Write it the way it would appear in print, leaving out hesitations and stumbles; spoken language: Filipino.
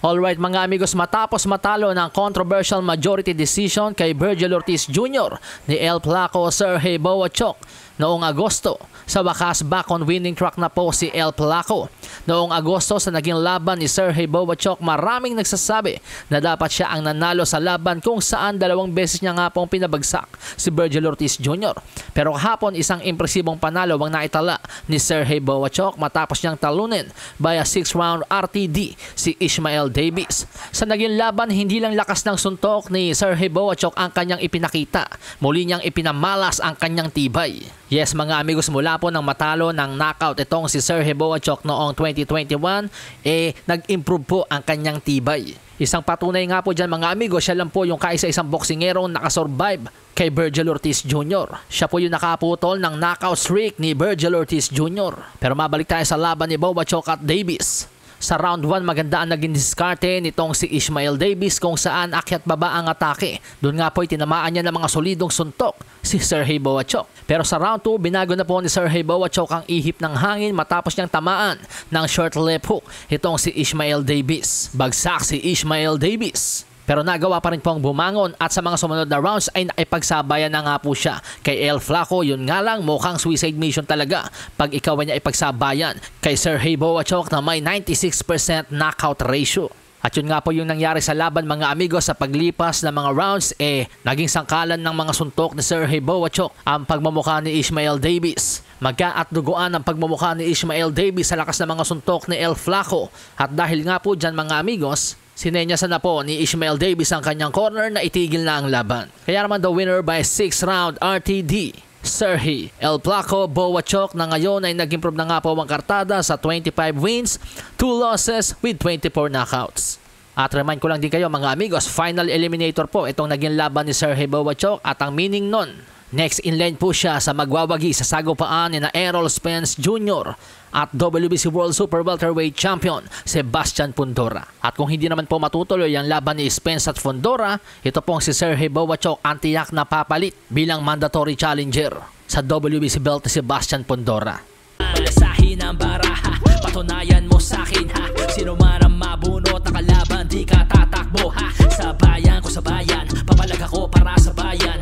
Alright mga amigos, matapos matalo ng controversial majority decision kay Virgil Ortiz Jr. ni El Flaco Sergey Bohachuk noong Agosto, sa wakas back on winning track na po si El Flaco. Noong Agosto sa naging laban ni Sergey Bohachuk, maraming nagsasabi na dapat siya ang nanalo sa laban kung saan 2 beses niya nga pong pinabagsak si Virgil Ortiz Jr. Pero kahapon isang impresibong panalo ang naitala ni Sergey Bohachuk matapos niyang talunin via 6-round RTD si Ishmael Davis. Sa naging laban, hindi lang lakas ng suntok ni Sergey Bohachuk ang kanyang ipinakita, muli niyang ipinamalas ang kanyang tibay. Yes mga amigos, mula po nang matalo ng knockout itong si Sergey Bohachuk noong 2021, nag-improve po ang kanyang tibay. Isang patunay nga po dyan mga amigos, siya lang po yung kaisa-isang boksingerong nakasurvive kay Virgil Ortiz Jr. Siya po yung nakaputol ng knockout streak ni Virgil Ortiz Jr. Pero mabalik tayo sa laban ni Bohachuk at Davis. Sa round 1, maganda ang naging diskarte nitong si Ishmael Davis kung saan akyat baba ang atake. Doon nga po tinamaan niya ng mga solidong suntok si Sergey Bohachuk. Pero sa round 2, binago na po ni Sergey Bohachuk ang ihip ng hangin matapos niyang tamaan ng short left hook itong si Ishmael Davis. Bagsak si Ishmael Davis, pero nagawa pa rin pong bumangon at sa mga sumunod na rounds ay naipagsabayan na nga po siya kay El Flaco. Yun nga lang, mukhang suicide mission talaga pag ikaw ay niya ipagsabayan kay Sergey Bohachuk na may 96% knockout ratio. At yun nga po yung nangyari sa laban mga amigos. Sa paglipas ng mga rounds, naging sangkalan ng mga suntok ni Sergey Bohachuk ang pagmamukha ni Ishmael Davis. Magka at duguan ang pagmamukha ni Ishmael Davis sa lakas ng mga suntok ni El Flaco. At dahil nga po dyan mga amigos, sinenyasan na po ni Ishmael Davis ang kanyang corner na itigil na ang laban. Kaya naman the winner by 6-round RTD, Sergey El Flaco Bohachuk, na ngayon ay nag-improve na nga po ang kartada sa 25 wins, 2 losses with 24 knockouts. At remind ko lang din kayo mga amigos, final eliminator po itong naging laban ni Sergey Bohachuk at ang meaning nun, next in line po siya sa magwawagi sa sagupaan ni na Errol Spence Jr. at WBC World Super Welterweight Champion Sebastian Fundora. At kung hindi naman po matutuloy ang laban ni Spence at Fundora, ito pong si Sergey Bohachuk ang tiyak na papalit bilang mandatory challenger sa WBC belt ni Sebastian Fundora. Malasahin ang baraha, patunayan mo sa'kin ha, sino man ang mabunot na kalaban, di ka tatakbo ha. Sa bayan ko sa bayan, papalag ako para sa bayan.